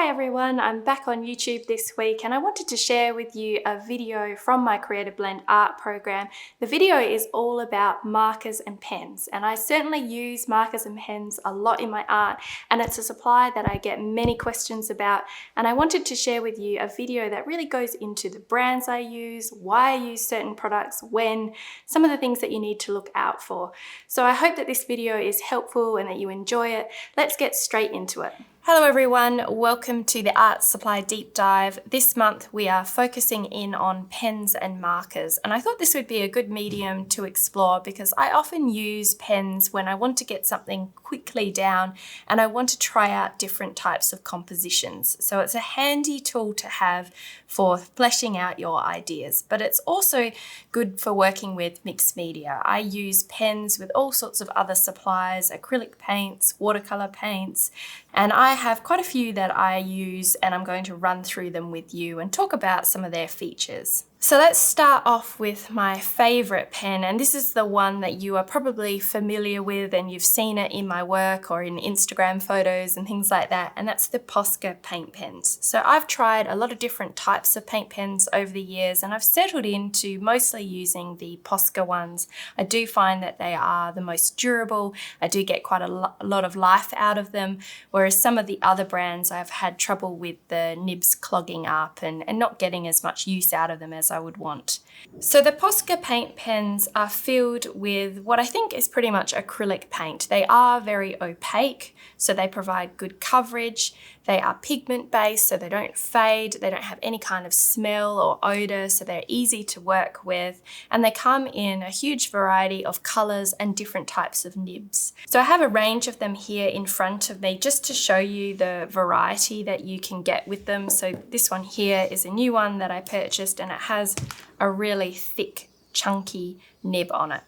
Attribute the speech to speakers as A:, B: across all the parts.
A: Hi everyone, I'm back on YouTube this week and I wanted to share with you a video from my Creative Blend art program. The video is all about markers and pens, and I certainly use markers and pens a lot in my art, and it's a supply that I get many questions about, and I wanted to share with you a video that really goes into the brands I use, why I use certain products, when, some of the things that you need to look out for. So I hope that this video is helpful and that you enjoy it. Let's get straight into it. Hello everyone, welcome to the Art Supply Deep Dive. This month we are focusing in on pens and markers, and I thought this would be a good medium to explore because I often use pens when I want to get something quickly down and I want to try out different types of compositions. So it's a handy tool to have for fleshing out your ideas, but it's also good for working with mixed media. I use pens with all sorts of other supplies, acrylic paints, watercolor paints, and I have quite a few that I use, and I'm going to run through them with you and talk about some of their features. So let's start off with my favorite pen, and this is the one that you are probably familiar with and you've seen it in my work or in Instagram photos and things like that, and that's the Posca paint pens. So I've tried a lot of different types of paint pens over the years and I've settled into mostly using the Posca ones. I do find that they are the most durable. I do get quite a lot of life out of them, whereas some of the other brands I've had trouble with the nibs clogging up and not getting as much use out of them as I would want. So the Posca paint pens are filled with what I think is pretty much acrylic paint. They are very opaque, so they provide good coverage. They are pigment based, so they don't fade. They don't have any kind of smell or odor, so they're easy to work with. And they come in a huge variety of colors and different types of nibs. So I have a range of them here in front of me just to show you the variety that you can get with them. So this one here is a new one that I purchased, and it has a really thick, chunky nib on it.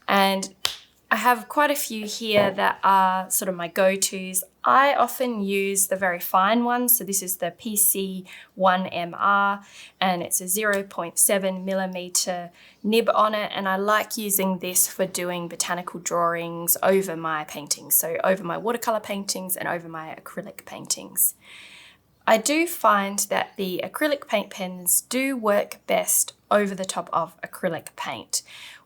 A: And I have quite a few here that are sort of my go-tos. I often use the very fine ones. So this is the PC1MR, and it's a 0.7 millimeter nib on it. And I like using this for doing botanical drawings over my paintings. So over my watercolor paintings and over my acrylic paintings. I do find that the acrylic paint pens do work best over the top of acrylic paint.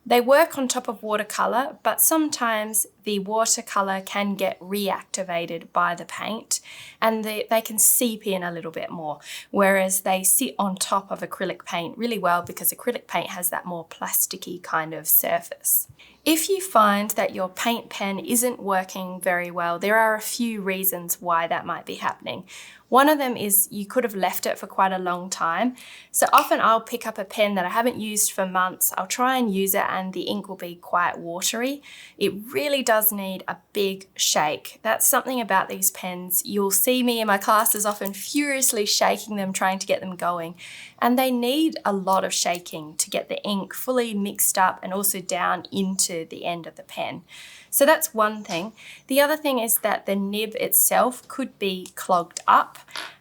A: They work on top of watercolor, but sometimes the watercolor can get reactivated by the paint and they can seep in a little bit more, whereas they sit on top of acrylic paint really well because acrylic paint has that more plasticky kind of surface. If you find that your paint pen isn't working very well, there are a few reasons why that might be happening. One of them is you could have left it for quite a long time. So often I'll pick up a pen that I haven't used for months, I'll try and use it and the ink will be quite watery. It really does need a big shake. That's something about these pens. You'll see me in my classes often furiously shaking them, trying to get them going. And they need a lot of shaking to get the ink fully mixed up and also down into the end of the pen. So that's one thing. The other thing is that the nib itself could be clogged up.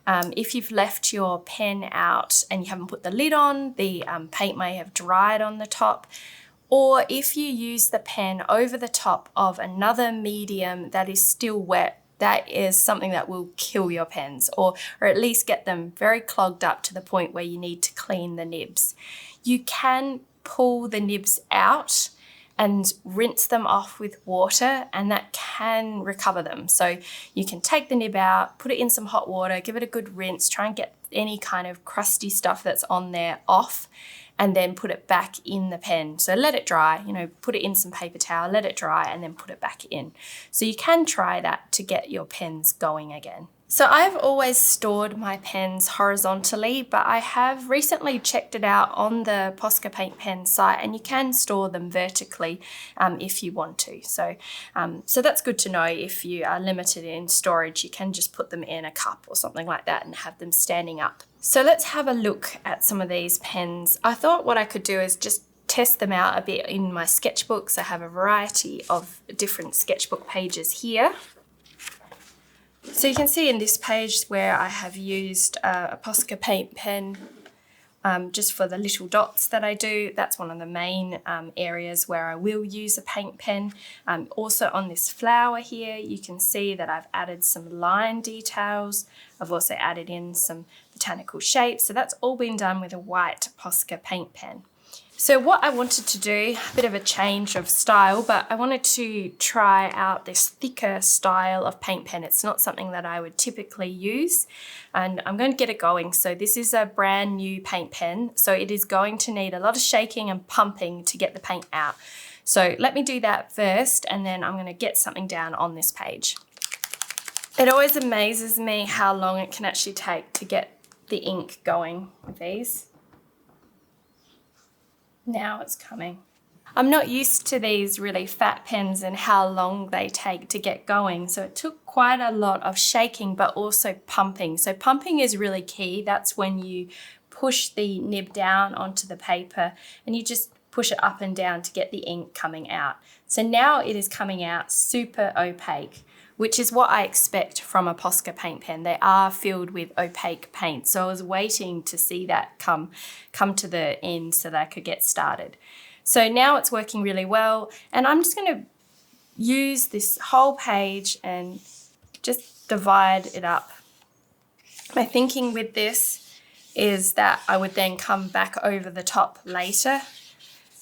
A: If you've left your pen out and you haven't put the lid on, the paint may have dried on the top. Or if you use the pen over the top of another medium that is still wet, that is something that will kill your pens, or at least get them very clogged up to the point where you need to clean the nibs. You can pull the nibs out and rinse them off with water, and that can recover them. So you can take the nib out, put it in some hot water, give it a good rinse, try and get any kind of crusty stuff that's on there off, and then put it back in the pen. So let it dry, put it in some paper towel, let it dry, and then put it back in. So you can try that to get your pens going again. So I've always stored my pens horizontally, but I have recently checked it out on the Posca paint pen site, and you can store them vertically if you want to. So that's good to know. If you are limited in storage, you can just put them in a cup or something like that and have them standing up. So let's have a look at some of these pens. I thought what I could do is just test them out a bit in my sketchbooks. I have a variety of different sketchbook pages here. So you can see in this page where I have used a Posca paint pen just for the little dots that I do. That's one of the main areas where I will use a paint pen. Also on this flower here, you can see that I've added some line details. I've also added in some botanical shapes. So that's all been done with a white Posca paint pen. So what I wanted to do, a bit of a change of style, but I wanted to try out this thicker style of paint pen. It's not something that I would typically use, and I'm going to get it going. So this is a brand new paint pen, so it is going to need a lot of shaking and pumping to get the paint out. So let me do that first, and then I'm going to get something down on this page. It always amazes me how long it can actually take to get the ink going with these. Now it's coming. I'm not used to these really fat pens and how long they take to get going. So it took quite a lot of shaking, but also pumping. So pumping is really key. That's when you push the nib down onto the paper and you just push it up and down to get the ink coming out. So now it is coming out super opaque, which is what I expect from a Posca paint pen. They are filled with opaque paint. So I was waiting to see that come to the end so that I could get started. So now it's working really well. And I'm just gonna use this whole page and just divide it up. My thinking with this is that I would then come back over the top later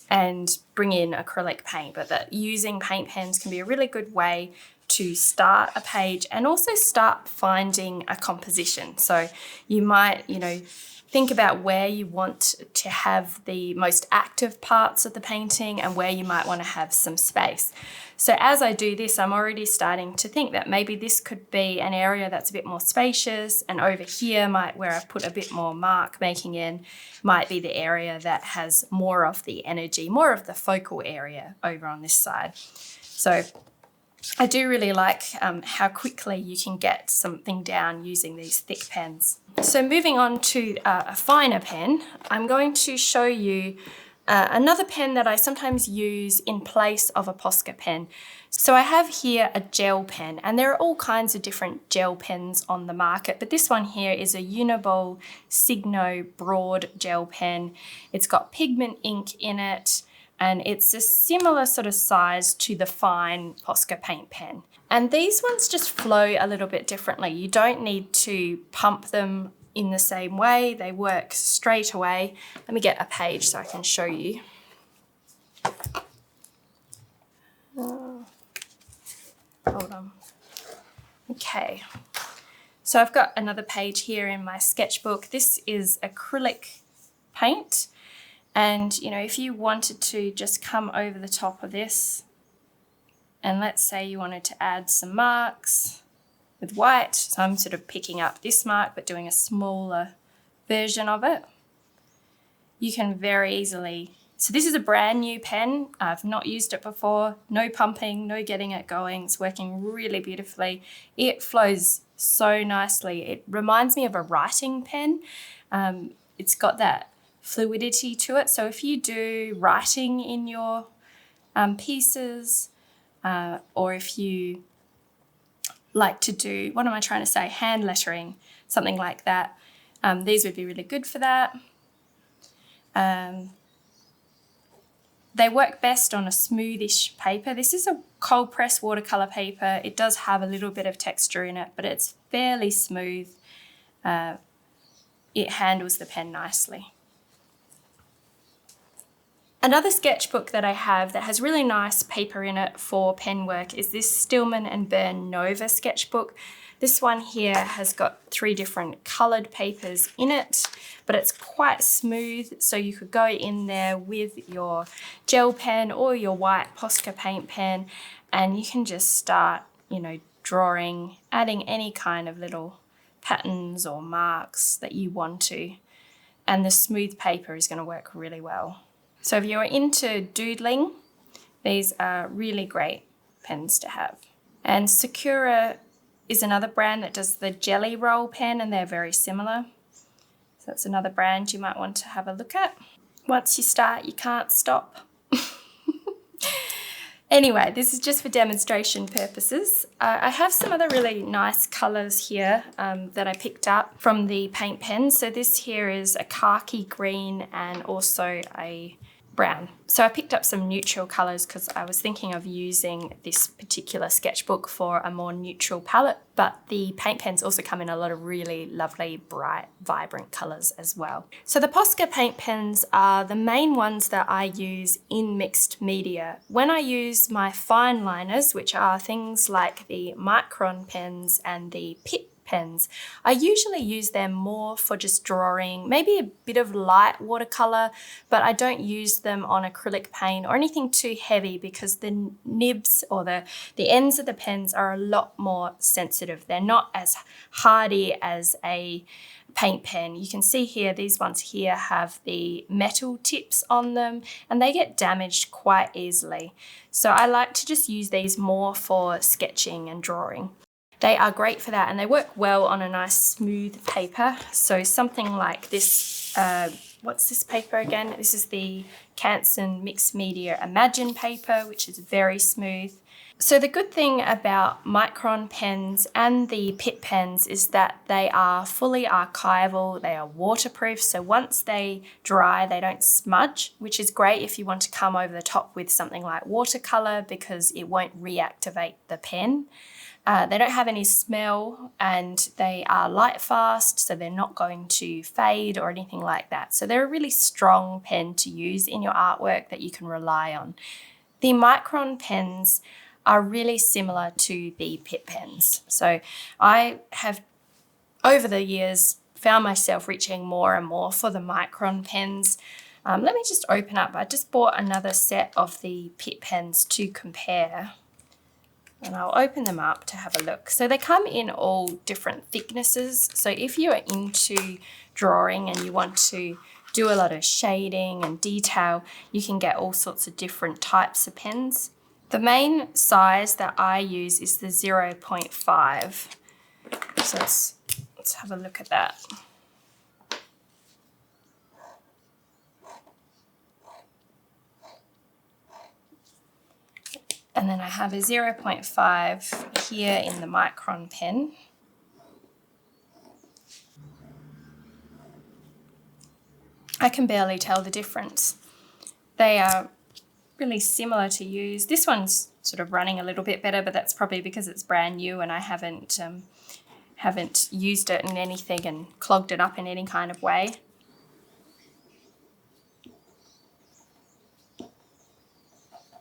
A: and bring in acrylic paint, but that using paint pens can be a really good way to start a page and also start finding a composition. So you might, think about where you want to have the most active parts of the painting and where you might want to have some space. So as I do this, I'm already starting to think that maybe this could be an area that's a bit more spacious, and over here where I've put a bit more mark making in might be the area that has more of the energy, more of the focal area over on this side. So I do really like how quickly you can get something down using these thick pens. So moving on to a finer pen, I'm going to show you another pen that I sometimes use in place of a Posca pen. So I have here a gel pen, and there are all kinds of different gel pens on the market, but this one here is a Uniball Signo Broad gel pen. It's got pigment ink in it, and it's a similar sort of size to the fine Posca paint pen. And these ones just flow a little bit differently. You don't need to pump them in the same way. They work straight away. Let me get a page so I can show you. Hold on. Okay. So I've got another page here in my sketchbook. This is acrylic paint. And, if you wanted to just come over the top of this, and let's say you wanted to add some marks with white, so I'm sort of picking up this mark but doing a smaller version of it, you can very easily, so this is a brand new pen, I've not used it before, no pumping, no getting it going, it's working really beautifully. It flows so nicely. It reminds me of a writing pen. It's got that fluidity to it. So if you do writing in your pieces, or if you like to do, hand lettering, something like that, these would be really good for that. They work best on a smoothish paper. This is a cold press watercolor paper. It does have a little bit of texture in it, but it's fairly smooth. It handles the pen nicely. Another sketchbook that I have that has really nice paper in it for pen work is this Stillman and Byrne Nova sketchbook. This one here has got 3 different coloured papers in it, but it's quite smooth, so you could go in there with your gel pen or your white Posca paint pen, and you can just start, drawing, adding any kind of little patterns or marks that you want to, and the smooth paper is going to work really well. So if you're into doodling, these are really great pens to have. And Sakura is another brand that does the Jelly Roll pen, and they're very similar. So that's another brand you might want to have a look at. Once you start, you can't stop. Anyway, this is just for demonstration purposes. I have some other really nice colours here that I picked up from the paint pens. So this here is a khaki green and also a brown. So I picked up some neutral colours because I was thinking of using this particular sketchbook for a more neutral palette, but the paint pens also come in a lot of really lovely, bright, vibrant colours as well. So the Posca paint pens are the main ones that I use in mixed media. When I use my fine liners, which are things like the Micron pens and the Pitt pens, I usually use them more for just drawing, maybe a bit of light watercolor, but I don't use them on acrylic paint or anything too heavy because the nibs or the ends of the pens are a lot more sensitive. They're not as hardy as a paint pen. You can see here, these ones here have the metal tips on them and they get damaged quite easily. So I like to just use these more for sketching and drawing. They are great for that and they work well on a nice smooth paper. So something like this, what's this paper again? This is the Canson Mixed Media Imagine paper, which is very smooth. So the good thing about Micron pens and the Pitt pens is that they are fully archival, they are waterproof, so once they dry they don't smudge, which is great if you want to come over the top with something like watercolor because it won't reactivate the pen. They don't have any smell and they are light fast, so they're not going to fade or anything like that. So they're a really strong pen to use in your artwork that you can rely on. The Micron pens are really similar to the Pitt pens. So I have, over the years, found myself reaching more and more for the Micron pens. Let me just open up. I just bought another set of the Pitt pens to compare. And I'll open them up to have a look. So they come in all different thicknesses. So if you are into drawing and you want to do a lot of shading and detail, you can get all sorts of different types of pens. The main size that I use is the 0.5. So let's have a look at that. And then I have a 0.5 here in the Micron pen. I can barely tell the difference. They are really similar to use. This one's sort of running a little bit better, but that's probably because it's brand new and I haven't used it in anything and clogged it up in any kind of way.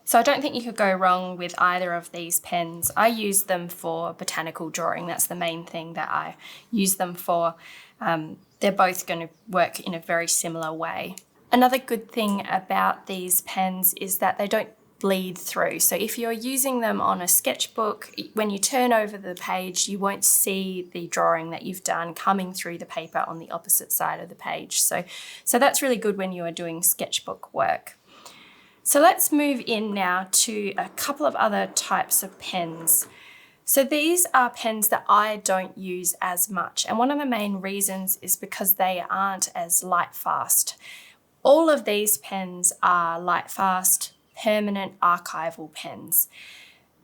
A: So I don't think you could go wrong with either of these pens. I use them for botanical drawing. That's the main thing that I use them for. They're both going to work in a very similar way. Another good thing about these pens is that they don't bleed through. So if you're using them on a sketchbook, when you turn over the page, you won't see the drawing that you've done coming through the paper on the opposite side of the page. So that's really good when you are doing sketchbook work. So let's move in now to a couple of other types of pens. So these are pens that I don't use as much, and one of the main reasons is because they aren't as light fast. All of these pens are light fast, permanent archival pens.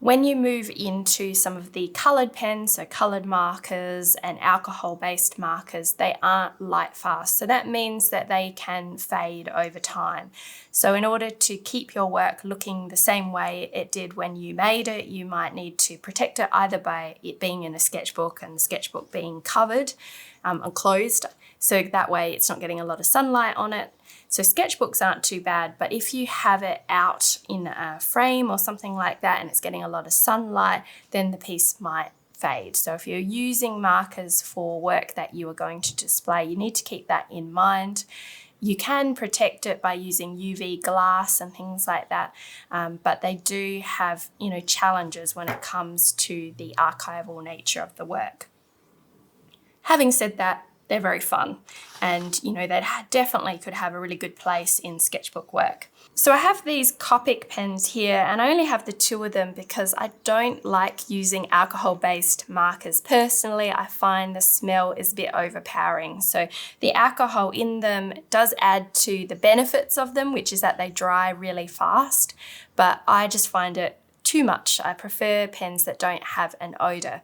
A: When you move into some of the coloured pens, so coloured markers and alcohol-based markers, they aren't light fast. So that means that they can fade over time. So in order to keep your work looking the same way it did when you made it, you might need to protect it either by it being in a sketchbook and the sketchbook being covered and closed. So that way it's not getting a lot of sunlight on it. So sketchbooks aren't too bad, but if you have it out in a frame or something like that and it's getting a lot of sunlight, then the piece might fade. So if you're using markers for work that you are going to display, you need to keep that in mind. You can protect it by using UV glass and things like that, but they do have, challenges when it comes to the archival nature of the work. Having said that, they're very fun. And, you know, they definitely could have a really good place in sketchbook work. So I have these Copic pens here, and I only have the 2 of them because I don't like using alcohol-based markers. Personally, I find the smell is a bit overpowering. So the alcohol in them does add to the benefits of them, which is that they dry really fast, but I just find it too much. I prefer pens that don't have an odor.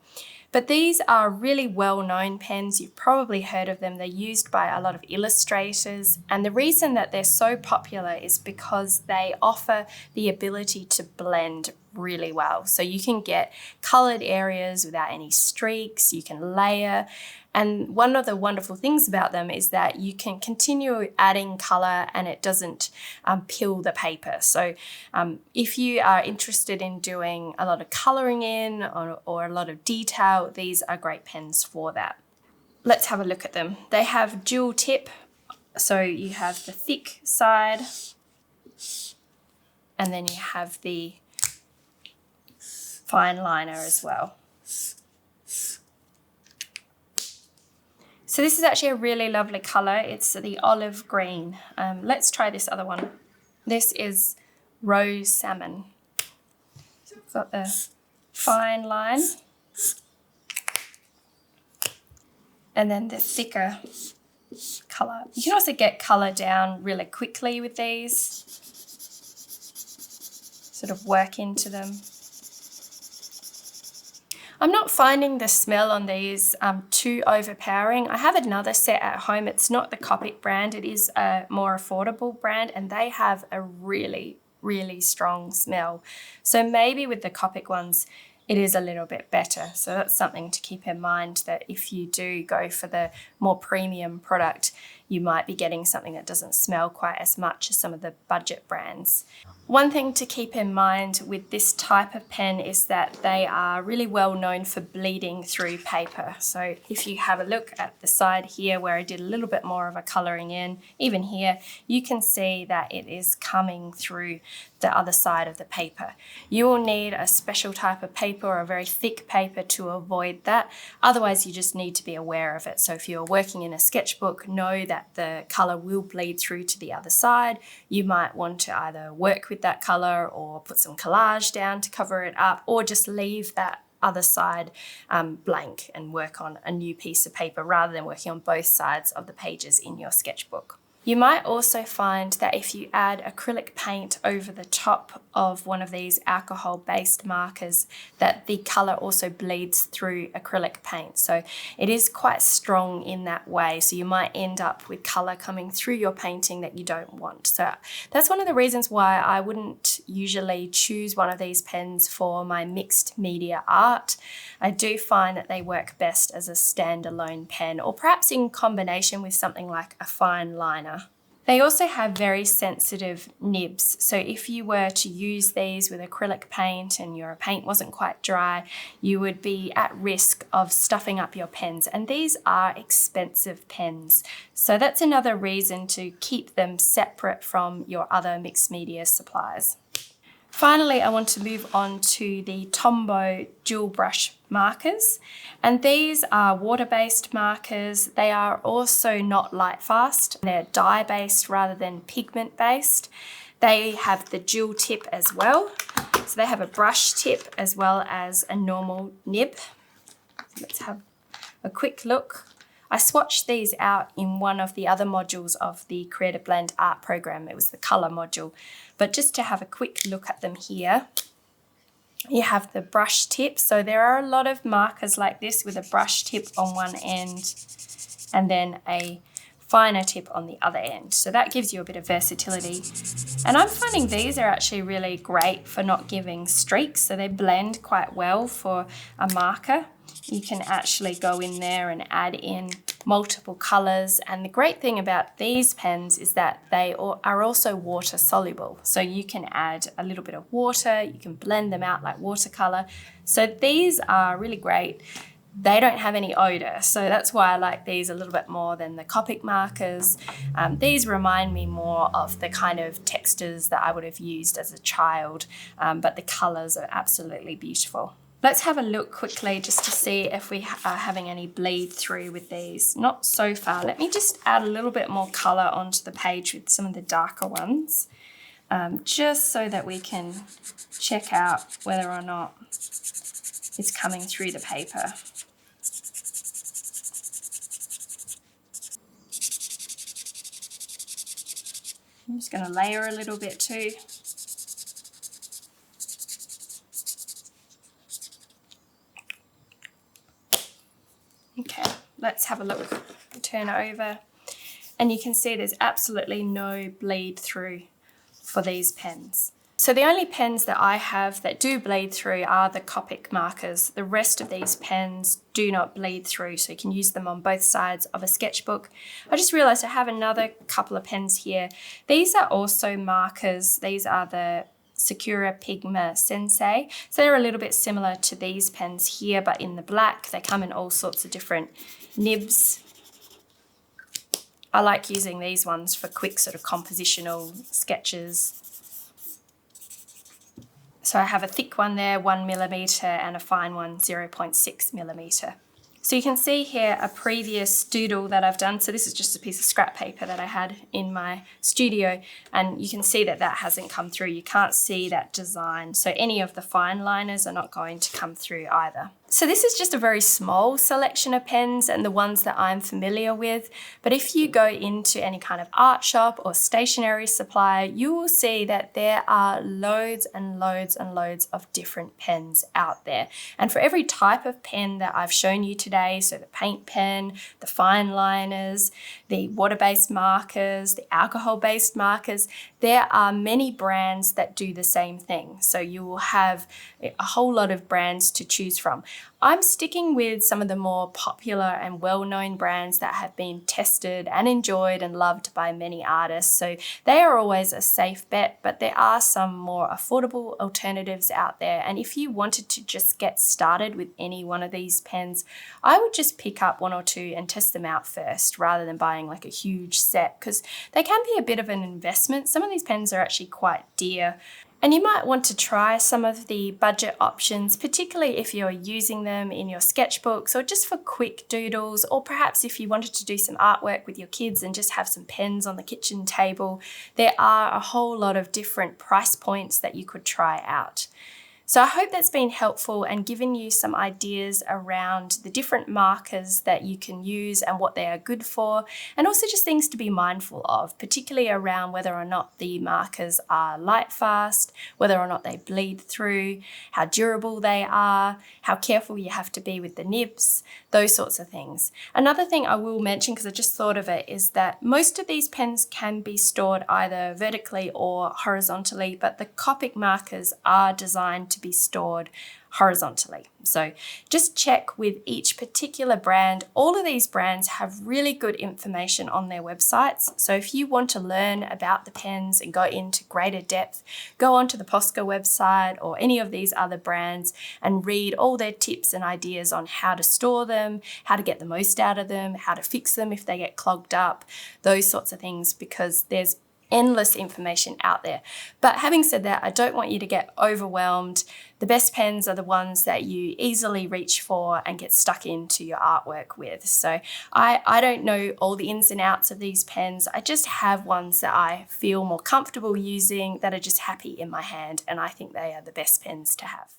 A: But these are really well-known pens. You've probably heard of them. They're used by a lot of illustrators. And the reason that they're so popular is because they offer the ability to blend really well. So you can get colored areas without any streaks, you can layer. And one of the wonderful things about them is that you can continue adding color and it doesn't peel the paper. So if you are interested in doing a lot of coloring in or a lot of detail, these are great pens for that. Let's have a look at them. They have dual tip. So you have the thick side and then you have the fine liner as well. So this is actually a really lovely color. It's the olive green. Let's try this other one. This is rose salmon. So we've got the fine line and then the thicker color. You can also get color down really quickly with these. Sort of work into them. I'm not finding the smell on these too overpowering. I have another set at home. It's not the Copic brand. It is a more affordable brand and they have a really, really strong smell. So maybe with the Copic ones, it is a little bit better. So that's something to keep in mind, that if you do go for the more premium product, you might be getting something that doesn't smell quite as much as some of the budget brands. One thing to keep in mind with this type of pen is that they are really well known for bleeding through paper. So if you have a look at the side here where I did a little bit more of a colouring in, even here, you can see that it is coming through the other side of the paper. You will need a special type of paper or a very thick paper to avoid that. Otherwise, you just need to be aware of it. So if you're working in a sketchbook, know that the colour will bleed through to the other side. You might want to either work with that colour or put some collage down to cover it up, or just leave that other side blank and work on a new piece of paper rather than working on both sides of the pages in your sketchbook. You might also find that if you add acrylic paint over the top of one of these alcohol-based markers, that the colour also bleeds through acrylic paint. So it is quite strong in that way. So you might end up with colour coming through your painting that you don't want. So that's one of the reasons why I wouldn't usually choose one of these pens for my mixed media art. I do find that they work best as a standalone pen, or perhaps in combination with something like a fine liner. They also have very sensitive nibs. So if you were to use these with acrylic paint and your paint wasn't quite dry, you would be at risk of stuffing up your pens. And these are expensive pens. So that's another reason to keep them separate from your other mixed media supplies. Finally, I want to move on to the Tombow dual brush markers. And these are water-based markers. They are also not light fast. They're dye-based rather than pigment-based. They have the dual tip as well. So they have a brush tip as well as a normal nib. Let's have a quick look. I swatched these out in one of the other modules of the Creative Blend art program. It was the color module. But just to have a quick look at them here, you have the brush tip. So there are a lot of markers like this with a brush tip on one end and then a finer tip on the other end. So that gives you a bit of versatility. And I'm finding these are actually really great for not giving streaks. So they blend quite well for a marker. You can actually go in there and add in multiple colors. And the great thing about these pens is that they are also water soluble. So you can add a little bit of water, you can blend them out like watercolor. So these are really great. They don't have any odor, so that's why I like these a little bit more than the Copic markers. These remind me more of the kind of textures that I would have used as a child, but the colors are absolutely beautiful. Let's have a look quickly just to see if we are having any bleed through with these. Not so far. Let me just add a little bit more colour onto the page with some of the darker ones, just so that we can check out whether or not it's coming through the paper. I'm just going to layer a little bit too. Okay, let's have a look. Turn it over. And you can see there's absolutely no bleed through for these pens. So the only pens that I have that do bleed through are the Copic markers. The rest of these pens do not bleed through, so you can use them on both sides of a sketchbook. I just realized I have another couple of pens here. These are also markers. These are the Sakura Pigma Sensei. So they're a little bit similar to these pens here, but in the black. They come in all sorts of different nibs. I like using these ones for quick sort of compositional sketches. So I have a thick one there, 1mm, and a fine one, 0.6mm. So you can see here a previous doodle that I've done. So this is just a piece of scrap paper that I had in my studio, and you can see that that hasn't come through. You can't see that design. So any of the fine liners are not going to come through either. So this is just a very small selection of pens and the ones that I'm familiar with. But if you go into any kind of art shop or stationery supplier, you will see that there are loads and loads and loads of different pens out there. And for every type of pen that I've shown you today, so the paint pen, the fine liners, the water-based markers, the alcohol-based markers, there are many brands that do the same thing. So you will have a whole lot of brands to choose from. I'm sticking with some of the more popular and well-known brands that have been tested and enjoyed and loved by many artists. So they are always a safe bet, but there are some more affordable alternatives out there. And if you wanted to just get started with any one of these pens, I would just pick up one or two and test them out first rather than buying like a huge set, because they can be a bit of an investment. Some of these pens are actually quite dear. And you might want to try some of the budget options, particularly if you're using them in your sketchbooks or just for quick doodles, or perhaps if you wanted to do some artwork with your kids and just have some pens on the kitchen table. There are a whole lot of different price points that you could try out. So I hope that's been helpful and given you some ideas around the different markers that you can use and what they are good for, and also just things to be mindful of, particularly around whether or not the markers are light fast, whether or not they bleed through, how durable they are, how careful you have to be with the nibs, those sorts of things. Another thing I will mention, because I just thought of it, is that most of these pens can be stored either vertically or horizontally, but the Copic markers are designed to be stored horizontally. So just check with each particular brand. All of these brands have really good information on their websites. So if you want to learn about the pens and go into greater depth, go onto the Posca website or any of these other brands and read all their tips and ideas on how to store them, how to get the most out of them, how to fix them if they get clogged up, those sorts of things, because there's endless information out there. But having said that, I don't want you to get overwhelmed. The best pens are the ones that you easily reach for and get stuck into your artwork with. So I don't know all the ins and outs of these pens. I just have ones that I feel more comfortable using, that are just happy in my hand, and I think they are the best pens to have.